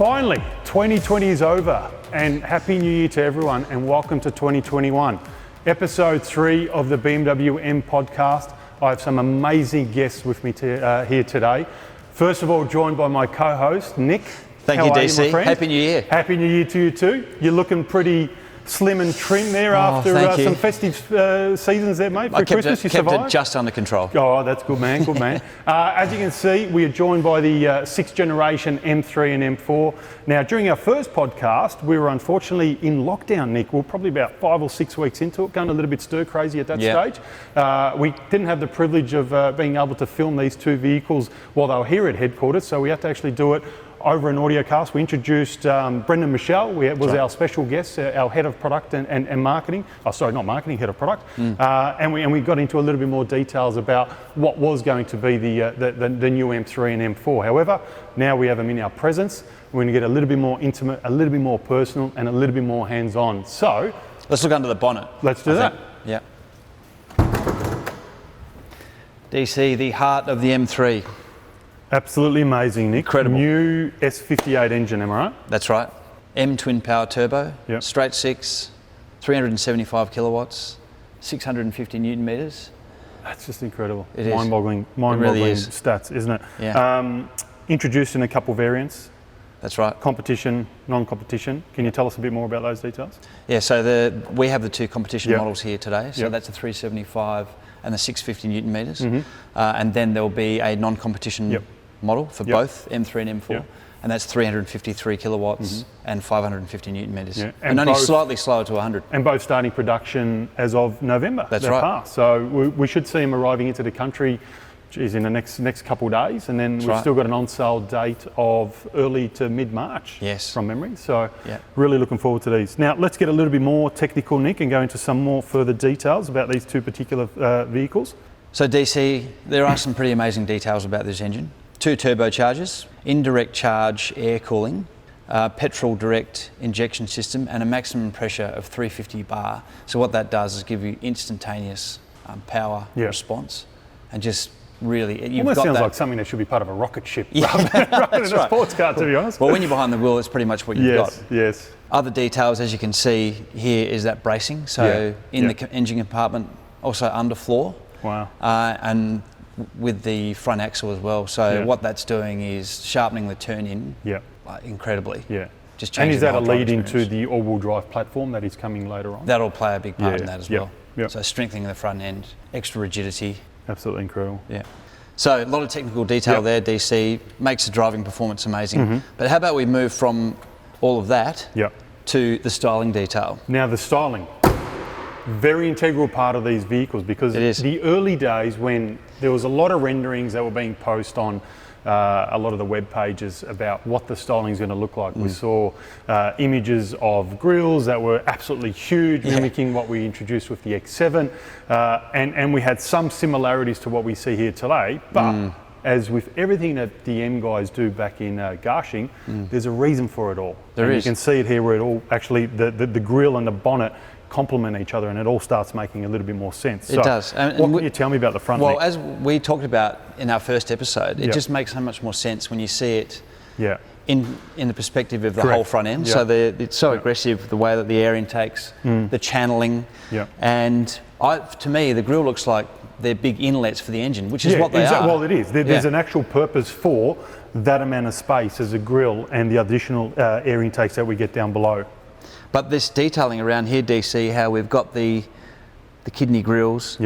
Finally, 2020 is over, and Happy New Year to everyone, and welcome to 2021. Episode 3 of the BMW M podcast. I have some amazing guests with me here today. First of all, joined by my co-host, Nick. Thank you, DC. Happy New Year. Happy New Year to you too. You're looking pretty slim and trim there after some festive seasons there, mate. For Christmas, you survived? Kept it just under control. Oh, that's good, man. Good, man. As you can see, we are joined by the 6th generation M3 and M4. Now, during our first podcast, we were unfortunately in lockdown, Nick. We were probably about 5 or 6 weeks into it, going a little bit stir-crazy at that stage. We didn't have the privilege of being able to film these two vehicles while they were here at headquarters, so we had to actually do it over an audio cast. We introduced Brendan Michelle, was our special guest, our head of product and marketing. Oh, sorry, not marketing, head of product. And we got into a little bit more details about what was going to be the new M3 and M4. However, now we have them in our presence. We're going to get a little bit more intimate, a little bit more personal, and a little bit more hands-on. So let's look under the bonnet. Let's do that. Yeah. DC, the heart of the M3. Absolutely amazing, Nick. Incredible. New S58 engine, am I right? That's right. M twin power turbo, Yep. straight 6, 375 kilowatts, 650 newton meters. That's just incredible. It is. Mind-boggling really is. stats, isn't it? Yeah. Introduced in a couple variants, That's right. competition, non-competition. Can you tell us a bit more about those details? Yeah, so we have the two competition Yep. models here today. So Yep. that's a 375 and the 650 newton meters. And then there'll be a non-competition Yep. model for Yep. both M3 and M4. Yep. And that's 353 kilowatts and 550 newton meters. Yeah. And only both- slightly slower to 100. And both starting production as of November. That's They're right. Passed. So we should see them arriving into the country in the next couple of days, and then we've right. still got an on-sale date of early to mid-March. Yes. From memory. So Yeah. really looking forward to these. Now let's get a little bit more technical, Nick, and go into some more further details about these two particular vehicles. So DC, there are some pretty amazing details about this engine. 2 turbochargers, indirect charge air cooling, petrol direct injection system, and a maximum pressure of 350 bar. So what that does is give you instantaneous power response, and just really, you've Almost got sounds that. like something that should be part of a rocket ship rather than a sports car, to be honest. Well, when you're behind the wheel, it's pretty much what you've got. Yes. Other details, as you can see here, is that bracing. So in the engine compartment, also underfloor. Wow. And with the front axle as well. So what that's doing is sharpening the turn-in incredibly. Yeah. Just And changing is that the a whole drive lead into experience. the all-wheel drive platform that is coming later on? That'll play a big part in that as well. Yep. So strengthening the front end, extra rigidity. Absolutely incredible. Yeah. So a lot of technical detail there, DC, makes the driving performance amazing. Mm-hmm. But how about we move from all of that Yep. to the styling detail? Now the styling, very integral part of these vehicles, because It is. the early days when there was a lot of renderings that were being posted on a lot of the web pages about what the styling is going to look like. We saw images of grills that were absolutely huge, mimicking what we introduced with the X7, and we had some similarities to what we see here today, but as with everything that the M guys do back in Garching, there's a reason for it all. There is. You can see it here where it all actually, the grill and the bonnet complement each other, and it all starts making a little bit more sense. It does. And what can you tell me about the front? Well, Nick? as we talked about in our first episode, it just makes so much more sense when you see it in the perspective of the whole front end. So it's so aggressive, the way that the air intakes, the channeling, and to me, the grille looks like they're big inlets for the engine, which is what they are. Well, it is. There's an actual purpose for that amount of space as a grille and the additional air intakes that we get down below. But this detailing around here, DC, how we've got the kidney grills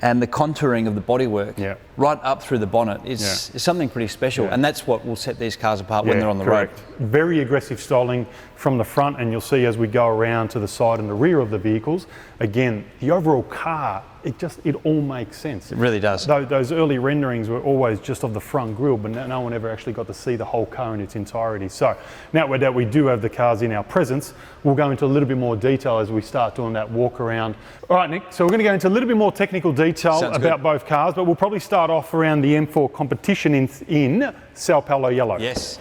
and the contouring of the bodywork right up through the bonnet is something pretty special. And that's what will set these cars apart when they're on the road. Very aggressive styling from the front, and you'll see as we go around to the side and the rear of the vehicles, again, the overall car, it all makes sense. It really does. Those early renderings were always just of the front grille, but no one ever actually got to see the whole car in its entirety. So now that we do have the cars in our presence, we'll go into a little bit more detail as we start doing that walk around. All right, Nick, so we're going to go into a little bit more technical detail about both cars, but we'll probably start off around the M4 competition in Sao Paulo yellow. Yes.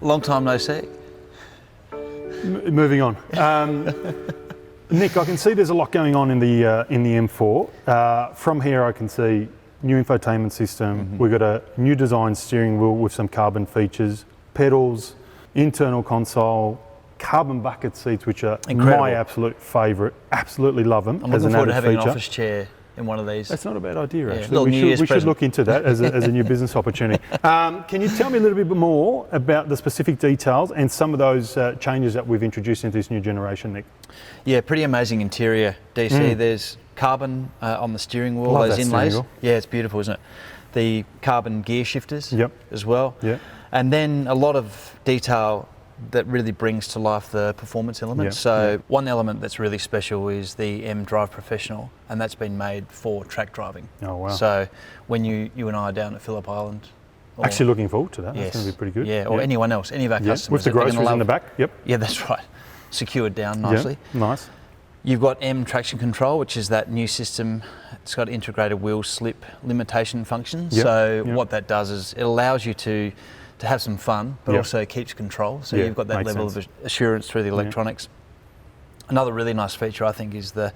Long time no see. Moving on. Nick, I can see there's a lot going on in the M4. From here, I can see new infotainment system. We've got a new design steering wheel with some carbon features, pedals, internal console, carbon bucket seats, which are Incredible. my absolute favourite. Absolutely love them I'm as looking an forward to added having feature. an office chair in one of these. That's not a bad idea, Yeah, actually. little New Year's We should present. look into that as a new business opportunity. Can you tell me a little bit more about the specific details and some of those changes that we've introduced into this new generation, Nick? Yeah, pretty amazing interior, DC. There's carbon on the steering wheel, Love those that inlays. steering wheel. Yeah, it's beautiful, isn't it? The carbon gear shifters Yep. as well. Yeah. And then a lot of detail that really brings to life the performance elements. Yeah, So yeah. one element that's really special is the M Drive Professional, and that's been made for track driving. Oh, wow. So when you and I are down at Phillip Island, or- Actually looking forward to that. That's yes, going to be pretty good. Yeah, or anyone else, any of our Yeah, customers. with the that they're gonna groceries in love. the back. Yep. Yeah, that's right. Secured down nicely. Yeah, nice. You've got M Traction Control, which is that new system. It's got integrated wheel slip limitation function. Yep, So yep. what that does is it allows you to have some fun, but Yep. also keeps control. So Yeah, you've got that makes level sense. of assurance through the electronics. Another really nice feature, I think, is the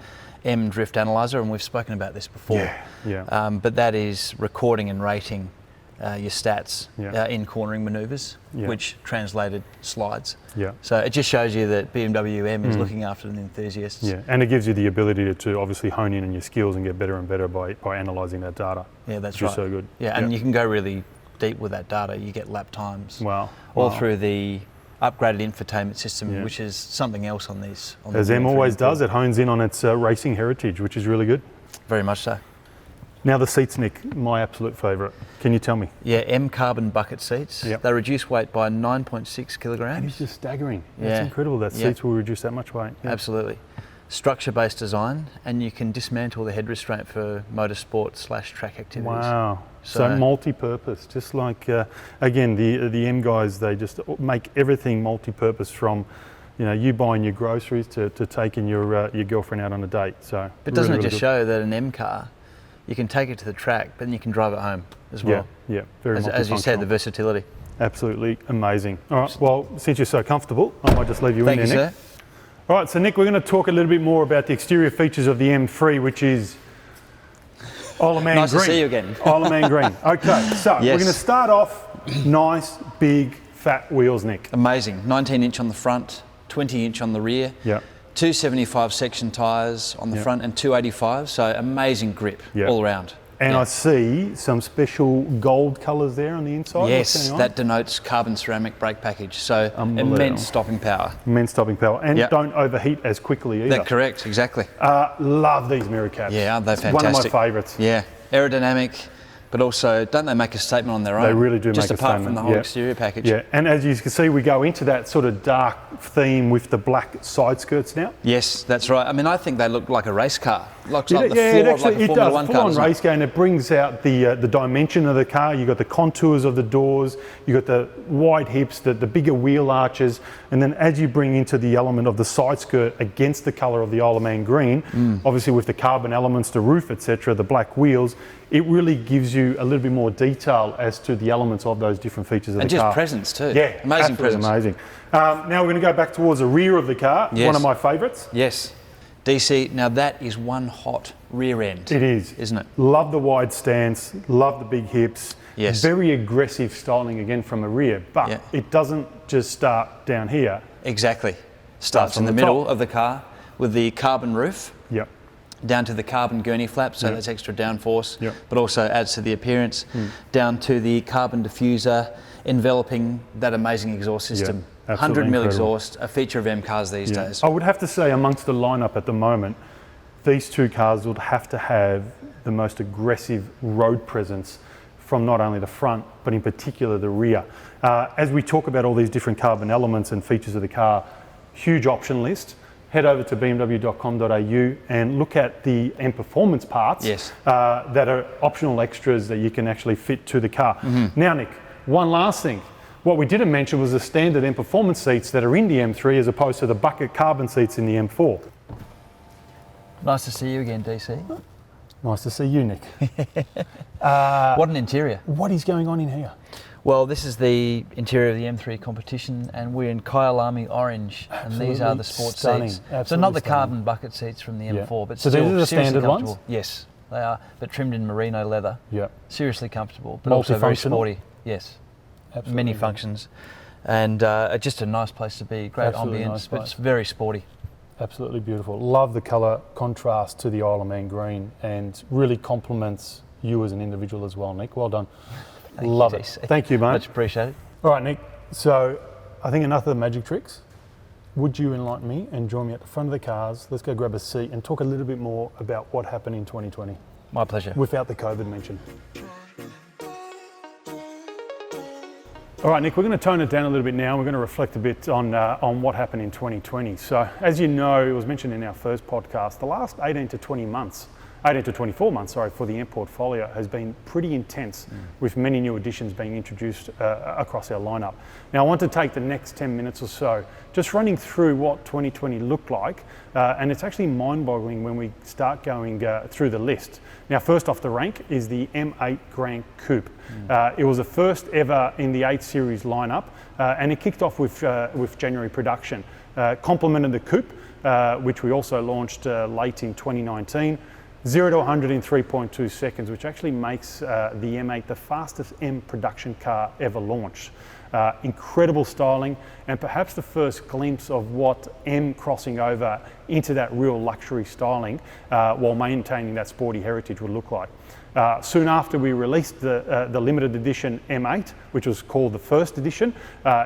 M Drift Analyzer, and we've spoken about this before. Yeah. But that is recording and rating your stats Yeah. in cornering manoeuvres, Yeah. which translated slides. Yeah. So it just shows you that BMW M is looking after the enthusiasts. Yeah, and it gives you the ability to obviously hone in on your skills and get better and better by analysing that data. Yeah, that's which right. is so good. Yeah, and you can go really deep with that data. You get lap times Wow. all Wow. through the upgraded infotainment system, Yeah. which is something else on these. On As the M M3 always Import. does, it hones in on its racing heritage, which is really good. Very much so. Now the seats, Nick, my absolute favourite. Can you tell me? Yeah, M carbon bucket seats. Yep. They reduce weight by 9.6 That is kilograms. just staggering. That's Yeah. incredible that Yeah. seats will reduce that much weight. Yeah. Absolutely. Structure-based design, and you can dismantle the head restraint for motorsport/track activities. Wow. So So- multi-purpose, just like again the M guys, they just make everything multi-purpose from, you buying your groceries to taking your girlfriend out on a date. So. But doesn't really, it just really show that an M car, you can take it to the track, but then you can drive it home as good. well? Yeah. Very As you said, the multifunctional. versatility. Absolutely amazing. All right. Well, since you're so comfortable, I might just leave you Thank in you, there, Nick. sir. All right. So Nick, we're going to talk a little bit more about the exterior features of the M3, which is Isle of Man Nice green. to see you again. Isle of Man green. Okay. So we're Yes. going to start off nice, big, fat wheels, Nick. Amazing. 19-inch on the front, 20-inch on the rear. Yeah. 275 section tyres on the Yeah. front and 285, so amazing grip Yeah. all around. And Yeah. I see some special gold colours there on the inside. What's Yes, going on? that denotes carbon ceramic brake package, so Unbelievable. immense stopping power. Immense stopping power. And Yeah. don't overheat as quickly either. That's correct, exactly. Love these mirror caps. Yeah, aren't they It's one of my fantastic? favourites. Yeah, aerodynamic, but also don't they make a statement on their own? They really do just make a apart statement, from the whole yeah. exterior package. Yeah, and as you can see, we go into that sort of dark theme with the black side skirts now. Yes, that's right. I mean, I think they look like a race car. Looks like the Yeah, floor it of like a actually Formula does. One Full car. on doesn't it? race car, and it brings out the dimension of the car. You've got the contours of the doors, you've got the wide hips, the bigger wheel arches, and then as you bring into the element of the side skirt against the colour of the Isle of Man green, obviously with the carbon elements, the roof, etc., the black wheels, it really gives you a little bit more detail as to the elements of those different features of And the car. just presence too. Yeah, Amazing absolutely presence. amazing. Now we're going to go back towards the rear of the car, Yes. one of my favourites. Yes. DC, now that is one hot rear end. It is. Isn't it? Love the wide stance, love the big hips. Yes. Very aggressive styling again from the rear, but Yeah. it doesn't just start down here. Exactly. Starts in on the the middle top. of the car with the carbon roof Yep. down to the carbon gurney flap, so Yeah. that's extra downforce, Yeah. but also adds to the appearance, down to the carbon diffuser enveloping that amazing exhaust system. absolutely 100 mil incredible. exhaust, a feature of M cars these Yeah. days. I would have to say amongst the lineup at the moment, these two cars would have to have the most aggressive road presence from not only the front, but in particular the rear. As we talk about all these different carbon elements and features of the car, huge option list. Head over to bmw.com.au and look at the M Performance parts Yes. that are optional extras that you can actually fit to the car. Now, Nick, one last thing. What we didn't mention was the standard M Performance seats that are in the M3 as opposed to the bucket carbon seats in the M4. Nice to see you again, DC. Nice to see you, Nick. What an interior. What is going on in here? Well, this is the interior of the M3 competition, and we're in Kyalami orange, and these are the sport Absolutely seats. stunning. So not the Absolutely carbon bucket seats from the M4, but So still these are the seriously standard ones? comfortable. Yes, they are, but trimmed in merino leather. Yeah. Seriously comfortable, but also very Multifunctional? sporty. Yes, Absolutely. many functions. and just a nice place to be. Great Absolutely ambience, nice but place. it's very sporty. Absolutely beautiful. Love the colour contrast to the Isle of Man green, and really complements you as an individual as well, Nick. Well done. Love it. Thank you, mate. Much appreciated. All right, Nick. So I think enough of the magic tricks. Would you enlighten me and join me at the front of the cars? Let's go grab a seat and talk a little bit more about what happened in 2020. My pleasure. Without the COVID mention. All right, Nick, we're going to tone it down a little bit now. We're going to reflect a bit on what happened in 2020. So, as you know, it was mentioned in our first podcast, the last 18 to 24 months, for the M portfolio has been pretty intense, with many new additions being introduced across our lineup. Now, I want to take the next 10 minutes or so just running through what 2020 looked like, and it's actually mind-boggling when we start going through the list. Now, first off the rank is the M8 Grand Coupe. It was the first ever in the 8 Series lineup, and it kicked off with January production. Complemented the Coupe, which we also launched late in 2019. 0 to 100 in 3.2 seconds, which actually makes the M8 the fastest M production car ever launched. Incredible styling, and perhaps the first glimpse of what M crossing over into that real luxury styling while maintaining that sporty heritage would look like. Soon after, we released the limited edition M8, which was called the first edition,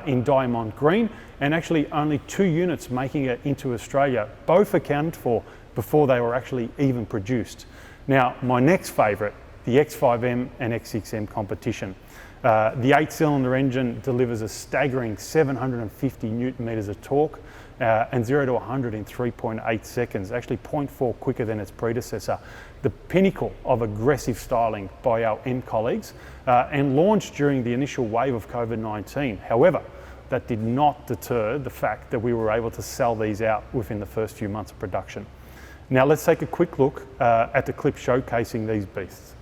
in diamond green, and actually only 2 units making it into Australia, both accounted for before they were actually even produced. Now, my next favourite, the X5M and X6M competition. The 8-cylinder engine delivers a staggering 750 newton metres of torque and 0 to 100 in 3.8 seconds, actually 0.4 quicker than its predecessor. The pinnacle of aggressive styling by our M colleagues, and launched during the initial wave of COVID-19. However, that did not deter the fact that we were able to sell these out within the first few months of production. Now let's take a quick look at the clip showcasing these beasts.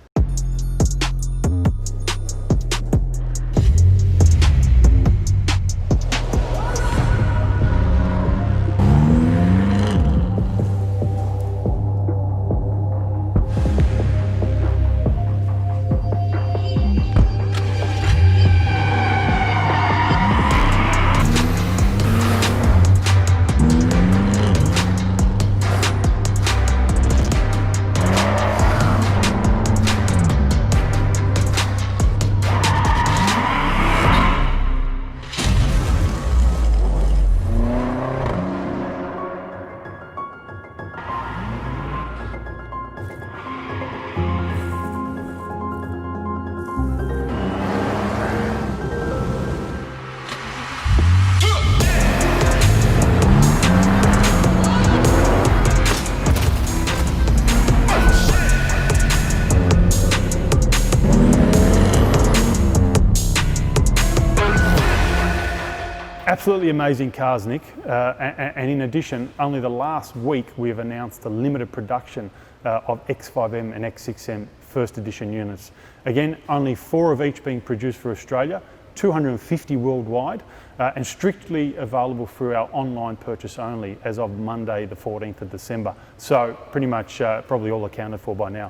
Absolutely amazing cars, Nick. And in addition, only the last week we've announced the limited production of X5M and X6M first edition units. Again, only 4 of each being produced for Australia, 250 worldwide, and strictly available through our online purchase only as of Monday, the 14th of December. So pretty much probably all accounted for by now.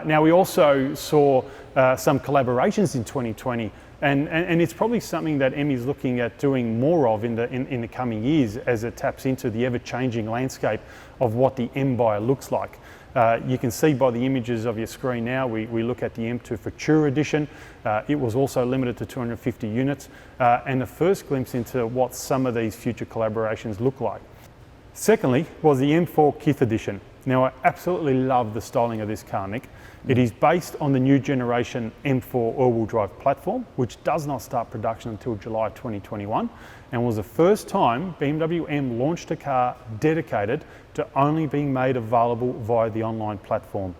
Now, we also saw some collaborations in 2020. And it's probably something that M is looking at doing more of in the coming years, as it taps into the ever-changing landscape of what the M buyer looks like. You can see by the images of your screen now, we look at the M2 Futura edition. It was also limited to 250 units, and the first glimpse into what some of these future collaborations look like. Secondly was the M4 Kith edition. Now, I absolutely love the styling of this car, Nick. It is based on the new generation M4 all-wheel drive platform, which does not start production until July 2021, and was the first time BMW M launched a car dedicated to only being made available via the online platform.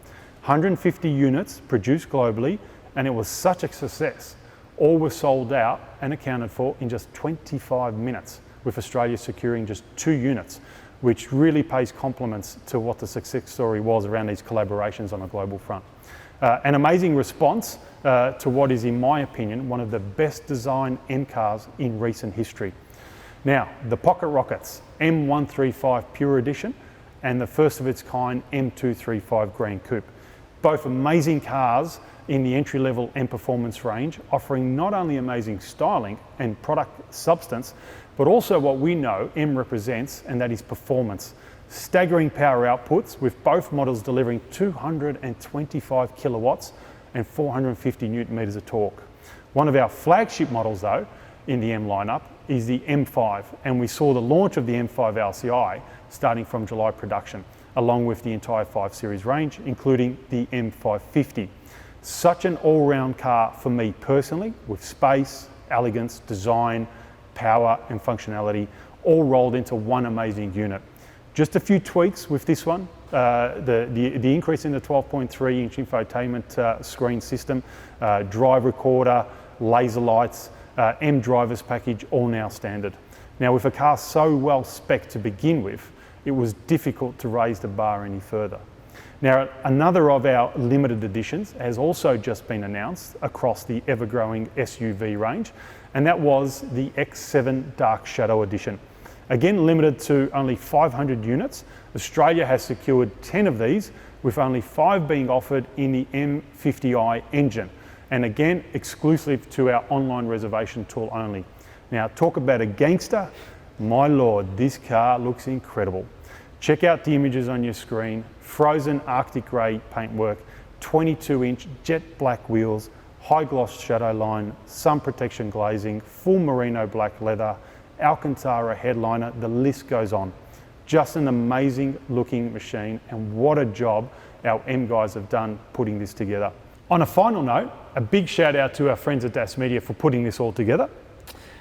150 units produced globally, and it was such a success. All were sold out and accounted for in just 25 minutes, with Australia securing just 2 units, which really pays compliments to what the success story was around these collaborations on a global front. An amazing response to what is, in my opinion, one of the best designed M cars in recent history. Now, the Pocket Rockets M135 Pure Edition and the first of its kind M235 Grand Coupe. Both amazing cars in the entry-level M Performance range, offering not only amazing styling and product substance, but also what we know M represents, and that is performance. Staggering power outputs, with both models delivering 225 kilowatts and 450 newton meters of torque. One of our flagship models though, in the M lineup, is the M5, and we saw the launch of the M5 LCI starting from July production, along with the entire 5 Series range, including the M550. Such an all-round car for me personally, with space, elegance, design, power and functionality, all rolled into one amazing unit. Just a few tweaks with this one. The increase in the 12.3-inch infotainment screen system, drive recorder, laser lights, M drivers package, all now standard. Now, with a car so well spec'd to begin with, it was difficult to raise the bar any further. Now, another of our limited editions has also just been announced across the ever-growing SUV range, and that was the X7 Dark Shadow Edition. Again, limited to only 500 units, Australia has secured 10 of these, with only 5 being offered in the M50i engine, and again, exclusive to our online reservation tool only. Now, talk about a gangster. My lord, this car looks incredible. Check out the images on your screen. Frozen Arctic grey paintwork, 22-inch jet black wheels, high gloss shadow line, sun protection glazing, full merino black leather, Alcantara headliner, the list goes on. Just an amazing looking machine, and what a job our M guys have done putting this together. On a final note, a big shout out to our friends at DAS Media for putting this all together.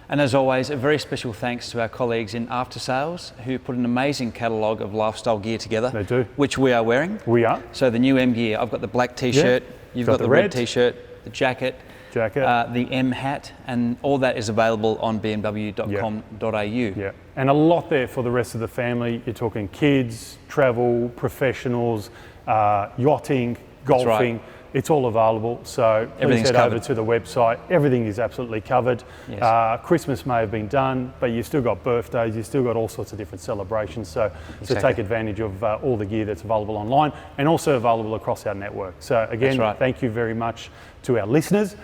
And as always, a very special thanks to our colleagues in after sales who put an amazing catalogue of lifestyle gear together. They do. Which we are wearing. We are. So the new M gear, I've got the black t-shirt, you've got the red t-shirt, the jacket, the M hat, and all that is available on bmw.com.au. Yeah, and a lot there for the rest of the family. You're talking kids, travel, professionals, yachting, golfing. It's all available, so please head over to the website. Everything is absolutely covered. Yes. Christmas may have been done, but you've still got birthdays, you've still got all sorts of different celebrations, so take advantage of all the gear that's available online and also available across our network. So again, thank you very much to our listeners.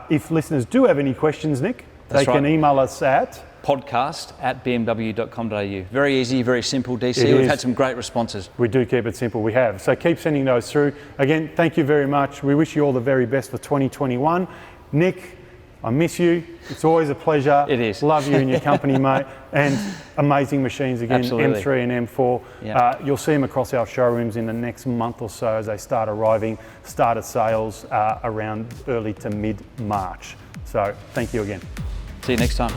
If listeners do have any questions, Nick, they can email us at podcast@bmw.com.au. Very easy, very simple, DC. We've had some great responses. We do keep it simple, we have. So keep sending those through. Again, thank you very much. We wish you all the very best for 2021. Nick, I miss you. It's always a pleasure. It is. Love you and your company, mate. And amazing machines again, Absolutely. M3 and M4. Yeah. You'll see them across our showrooms in the next month or so as they start arriving. Start of sales around early to mid-March. So thank you again. See you next time.